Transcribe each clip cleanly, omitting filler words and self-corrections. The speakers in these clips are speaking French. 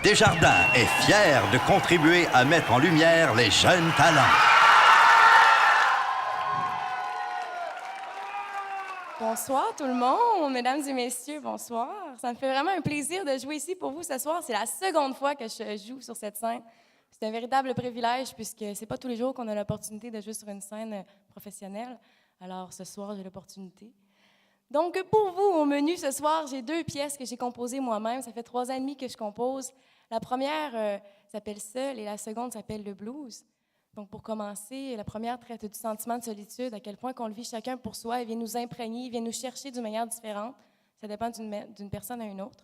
Desjardins est fier de contribuer à mettre en lumière les jeunes talents. Bonsoir tout le monde, mesdames et messieurs, bonsoir. Ça me fait vraiment un plaisir de jouer ici pour vous ce soir. C'est la seconde fois que je joue sur cette scène. C'est un véritable privilège puisque c'est pas tous les jours qu'on a l'opportunité de jouer sur une scène professionnelle. Alors ce soir, j'ai l'opportunité. Donc pour vous, au menu ce soir, j'ai 2 pièces que j'ai composées moi-même. Ça fait 3 ans et demi que je compose. La première s'appelle Seul et la seconde s'appelle Le Blues. Donc, pour commencer, la première traite du sentiment de solitude, à quel point qu'on le vit chacun pour soi, il vient nous imprégner, il vient nous chercher d'une manière différente. Ça dépend d'une personne à une autre.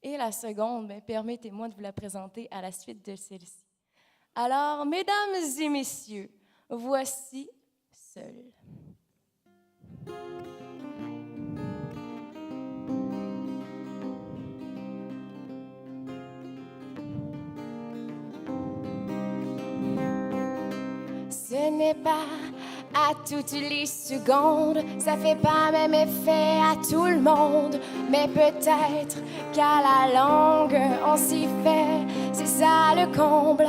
Et la seconde, permettez-moi de vous la présenter à la suite de celle-ci. Alors, mesdames et messieurs, voici Seul. Ce n'est pas à toutes les secondes, ça fait pas même effet à tout le monde, mais peut-être qu'à la longue on s'y fait, c'est ça le comble,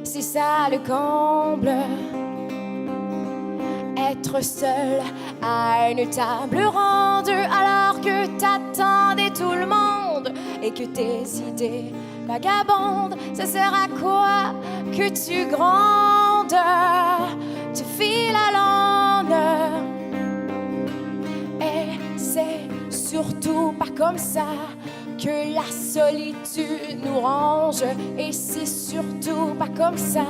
c'est ça le comble. Être seul à une table ronde alors que t'attendais tout le monde et que tes idées vagabondes, ça sert à quoi que tu grondes, tu files à l'honneur. Et c'est surtout pas comme ça que la solitude nous ronge. Et c'est surtout pas comme ça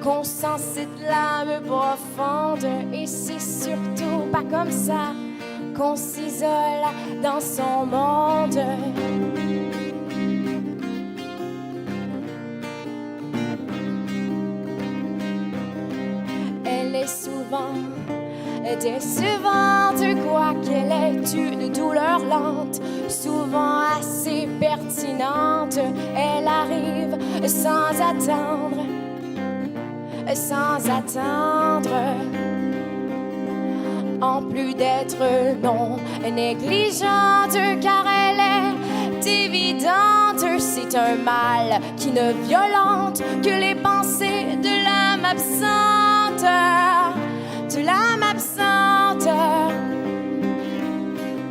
qu'on sent cette lame profonde. Et c'est surtout pas comme ça qu'on s'isole dans son monde. Elle est souvent décevante, quoi qu'elle ait une douleur lente, souvent assez pertinente. Elle arrive sans attendre, sans attendre. En plus d'être non négligente, car elle est évidente, c'est un mal qui ne violente que les pensées de l'âme absente, de l'âme absente.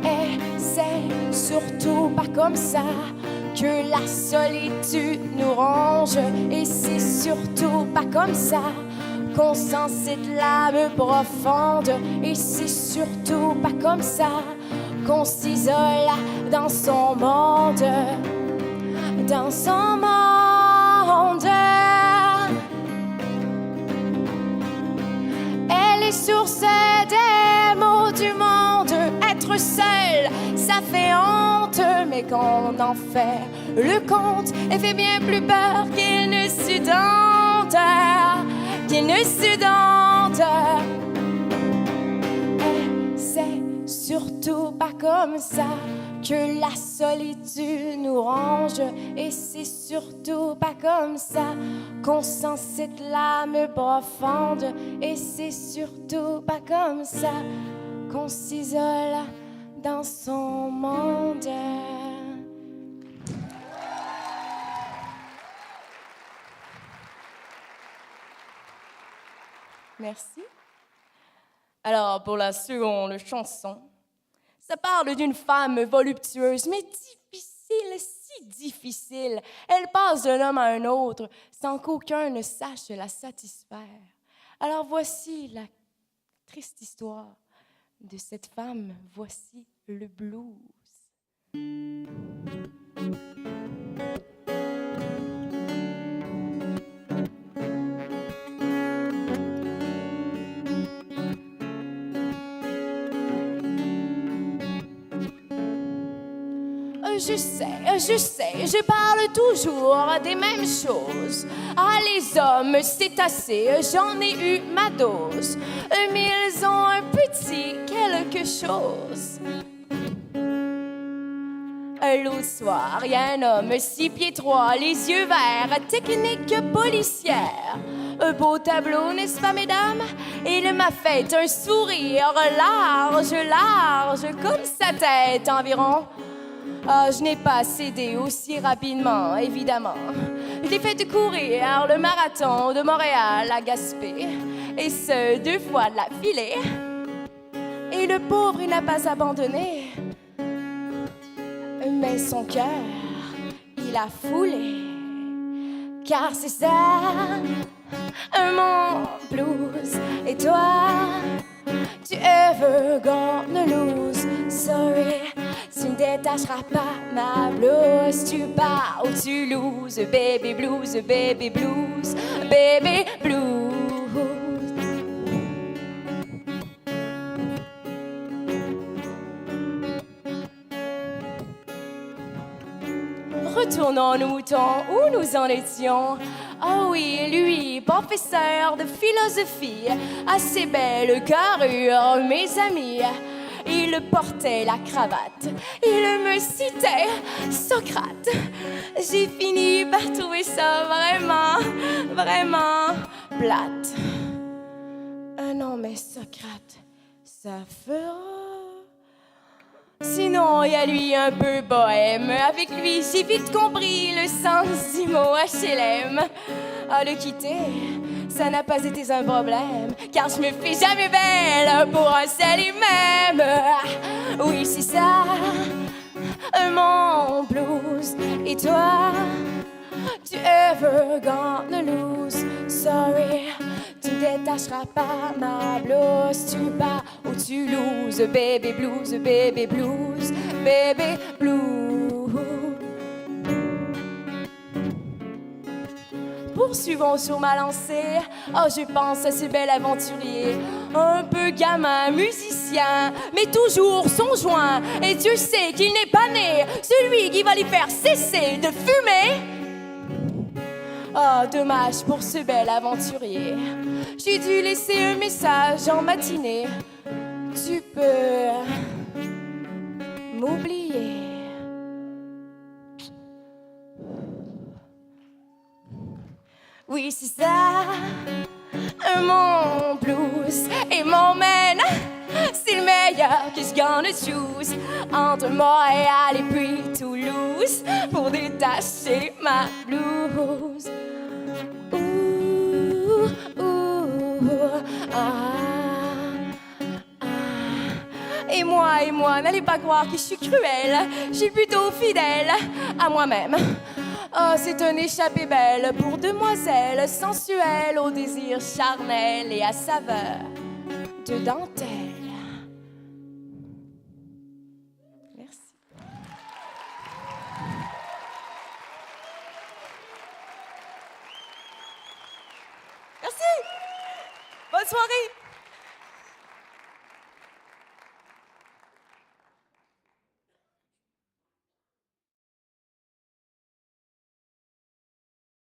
Et c'est surtout pas comme ça que la solitude nous ronge. Et c'est surtout pas comme ça qu'on sent cette lame profonde. Et c'est surtout pas comme ça qu'on s'isole dans son monde, dans son monde. Elle est source des maux du monde. Être seul, ça fait honte, mais quand on en fait le compte, elle fait bien plus peur qu'une studente, qu'une studente. Et c'est surtout pas comme ça que la solitude nous ronge. Et c'est surtout pas comme ça qu'on sent cette lame profonde. Et c'est surtout pas comme ça qu'on s'isole dans son monde. Merci. Alors, pour la seconde chanson, ça parle d'une femme voluptueuse, mais difficile, si difficile. Elle passe d'un homme à un autre sans qu'aucun ne sache la satisfaire. Alors voici la triste histoire de cette femme. Voici le blues. Je sais, je parle toujours des mêmes choses. Ah, les hommes, c'est assez, j'en ai eu ma dose. Mais ils ont un petit quelque chose. L'autre soir, y a un homme 6 pieds 3, les yeux verts, technique policière. Un beau tableau, n'est-ce pas, mesdames? Il m'a fait un sourire large, large, comme sa tête environ. Ah, je n'ai pas cédé aussi rapidement, évidemment. Je l'ai fait courir le marathon de Montréal à Gaspé, et ce, 2 fois de la filée. Et le pauvre, il n'a pas abandonné, mais son cœur, il a foulé. Car c'est ça, mon blues. Et toi, tu ever gonna lose. Sorry, tu ne détacheras pas ma blouse. Tu bats ou tu loses, baby blues, baby blues, baby blues. Retournons nos moutons, où nous en étions. Ah oui, lui, professeur de philosophie, assez belle carrure, mes amis. Il portait la cravate, il me citait Socrate. J'ai fini par trouver ça vraiment plate. Non mais Socrate, ça fera. Sinon, il y a lui un peu bohème. Avec lui, j'ai vite compris le sens du mot HLM. Ah, le quitter, ça n'a pas été un problème, car je me fais jamais belle pour un seul et même. Oui, c'est ça, mon blues. Et toi, tu ever gonna lose. Sorry, tu ne détacheras pas ma blouse. Tu bats ou tu loses, baby blues, baby blues, baby blues. Poursuivons sur ma lancée. Oh, je pense à ce bel aventurier, un peu gamin, musicien, mais toujours son joint. Et Dieu sait qu'il n'est pas né celui qui va lui faire cesser de fumer. Oh, dommage pour ce bel aventurier. J'ai dû laisser un message en matinée. Tu peux m'oublier. Oui, c'est ça, mon blues. Et mon man, c'est le meilleur que je gonna choose entre Montréal et puis Toulouse pour détacher ma blues. Ouh, ouh, Et moi, n'allez pas croire que je suis cruelle. Je suis plutôt fidèle à moi-même. Oh, c'est un échappé belle pour demoiselle sensuelle au désir charnel et à saveur de dentelle. Merci. Merci. Bonne soirée.